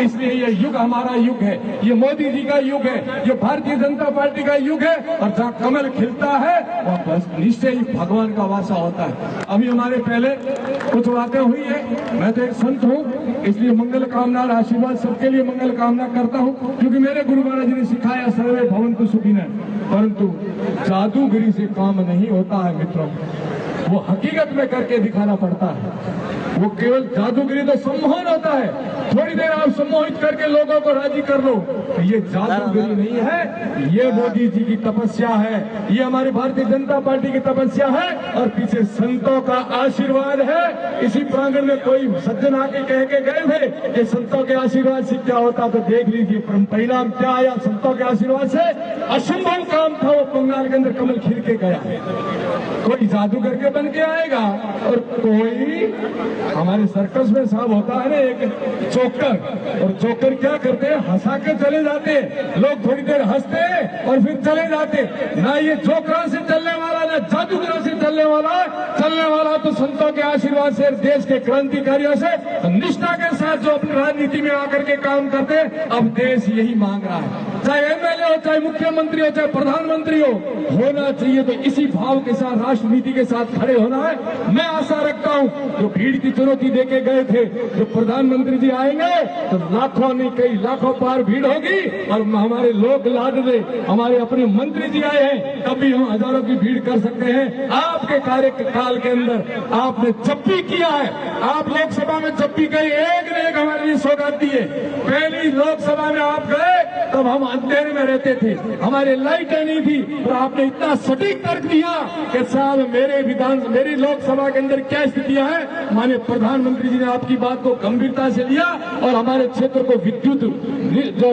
इसलिए ये युग हमारा युग है, ये मोदी जी का युग है, ये भारतीय जनता पार्टी का युग है। और जहाँ कमल खिलता है वहाँ बस निश्चय ही भगवान का वासा होता है। अभी हमारे पहले कुछ बातें हुई है। मैं तो एक संत हूँ, इसलिए मंगल कामना और आशीर्वाद सबके लिए मंगल कामना करता हूँ, क्योंकि मेरे गुरु महाराज जी ने सिखाया सर्वे भवन्तु सुखिनः। परंतु जादूगिरी से काम नहीं होता है मित्रों, वो हकीकत में करके दिखाना पड़ता है। वो केवल जादूगिरी तो सम्मोहन होता है, थोड़ी देर आप सम्मोहित करके लोगों को राजी कर लो, तो ये जादूगिरी नहीं है, ये मोदी जी की तपस्या है, ये हमारी भारतीय जनता पार्टी की तपस्या है और पीछे संतों का आशीर्वाद है। इसी प्रांगण में कोई सज्जन आके कह के गए थे कि संतों के आशीर्वाद से क्या होता, तो देख लीजिए परिणाम क्या आया। संतों के आशीर्वाद से असंभव काम था, वो बंगाल के अंदर कमल खिल के गया। कोई जादूगर के बन के आएगा और कोई हमारे सर्कस में साहब होता है ना एक जोकर, और जोकर क्या करते हैं, हंसा के चले जाते हैं, लोग थोड़ी देर हंसते हैं और फिर चले जाते। ना ये जोकरों से चलने वाला, ना जादूगरों से चलने वाला तो संतों के आशीर्वाद से, देश के क्रांतिकारियों से निष्ठा के साथ जो अपनी राजनीति में आकर के काम करते हैं। अब देश यही मांग रहा है, चाहे एमएलए हो, चाहे मुख्यमंत्री हो, चाहे प्रधानमंत्री हो, होना चाहिए तो इसी भाव के साथ, राष्ट्रनीति के साथ खड़े होना है। मैं आशा रखता हूं जो भीड़ की चुनौती देके गए थे, जो प्रधानमंत्री जी आएंगे तो लाखों नहीं कई लाखों पार भीड़ होगी। और हमारे लोग लाडले हमारे अपने मंत्री जी आए हैं, तभी हम हजारों की भीड़ कर सकते हैं। आपके कार्यकाल के अंदर आपने जब भी किया है, आप लोकसभा में जब भी गए, एक ने एक हमारे लिए सौगात दी है। पहली लोकसभा में आप गए तब हम अंधेरे में रहते थे, हमारे लाइटें नहीं थी, पर आपने इतना सटीक तर्क दिया कि साहब मेरी लोकसभा के अंदर क्या स्थितियां हैं। माननीय प्रधानमंत्री जी ने आपकी बात को गंभीरता से लिया और हमारे क्षेत्र को विद्युत जो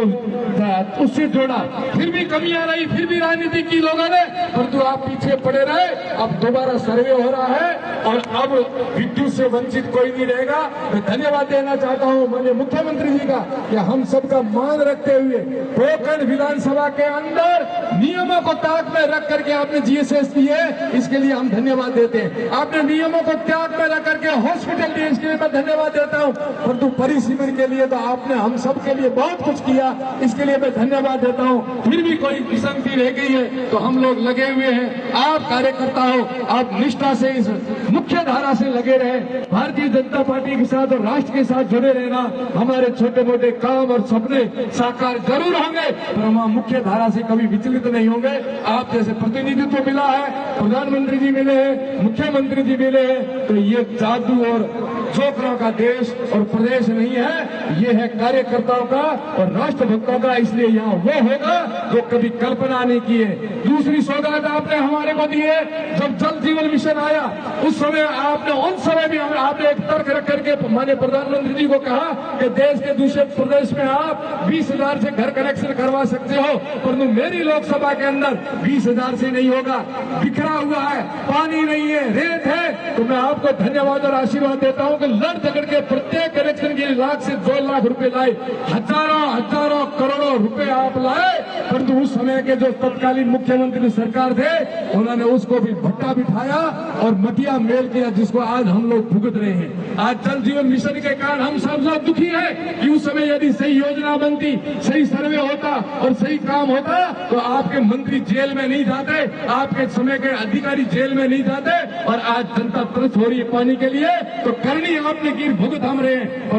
उससे जोड़ा। फिर भी कमियां रही, फिर भी राजनीति की लोगों ने, परंतु आप पीछे पड़े रहे। अब दोबारा सर्वे हो रहा है और अब विद्युत से वंचित कोई नहीं रहेगा। मैं धन्यवाद देना चाहता हूं माननीय मुख्यमंत्री जी का कि हम सबका मान रखते हुए पोखरण विधानसभा के अंदर नियमों को ताक में रख करके आपने जीएसएस दिए, इसके लिए हम धन्यवाद देते हैं। आपने नियमों को त्याग में रख करके हॉस्पिटल दिए, इसके लिए मैं धन्यवाद देता हूं। परंतु परिसीमन के लिए तो आपने हम सब के लिए बहुत कुछ किया, इसके लिए मैं धन्यवाद देता हूं। फिर भी कोई विसंगति रह गई है तो हम लोग लगे हुए हैं। आप कार्यकर्ता हो, आप निष्ठा से इस मुख्य धारा से लगे रहे, भारतीय जनता पार्टी के साथ और राष्ट्र के साथ जुड़े रहना। हमारे छोटे मोटे काम और सपने साकार जरूर होंगे, पर हम मुख्य धारा से कभी विचलित नहीं होंगे। आप जैसे प्रतिनिधित्व मिला है, प्रधानमंत्री जी मिले हैं, मुख्यमंत्री जी मिले हैं, तो ये जादू और जोकरों का देश और प्रदेश नहीं है, ये है कार्यकर्ताओं का और राष्ट्रभक्तों का। इसलिए यहाँ वो होगा जो कभी कल्पना नहीं की है। दूसरी सौगात आपने हमारे को दी है, जब जल जीवन मिशन आया उस समय आपने, उन समय भी आपने एक तर्क रख करके माननीय प्रधानमंत्री जी को कहा कि देश के दूसरे प्रदेश में आप 20,000 से घर कनेक्शन करवा सकते हो, परंतु मेरी लोकसभा के अंदर 20,000 से नहीं होगा। बिखरा हुआ है, पानी नहीं है, रेत है। तो मैं आपको धन्यवाद और आशीर्वाद देता हूं कि लड़ झगड़ के प्रत्येक कनेक्शन के लिए 1 लाख से 2 लाख रुपए लाए, हजारों करोड़ों रुपए आप लाए। परंतु उस समय के जो तत्कालीन मुख्यमंत्री सरकार थे, उन्होंने उसको भी भट्टा बिठाया और मटिया मेल किया, जिसको आज हम लोग भुगत रहे हैं। आज जल जीवन मिशन के कारण हम सब लोग दुखी हैं कि उस समय यदि सही योजना बनती, सही सर्वे होता और सही काम होता तो आपके मंत्री जेल में नहीं जाते, आपके समय के अधिकारी जेल में नहीं जाते। और आज जनता तरस हो रही है पानी के लिए, तो करनी आपने की, भुगत हम रहे हैं।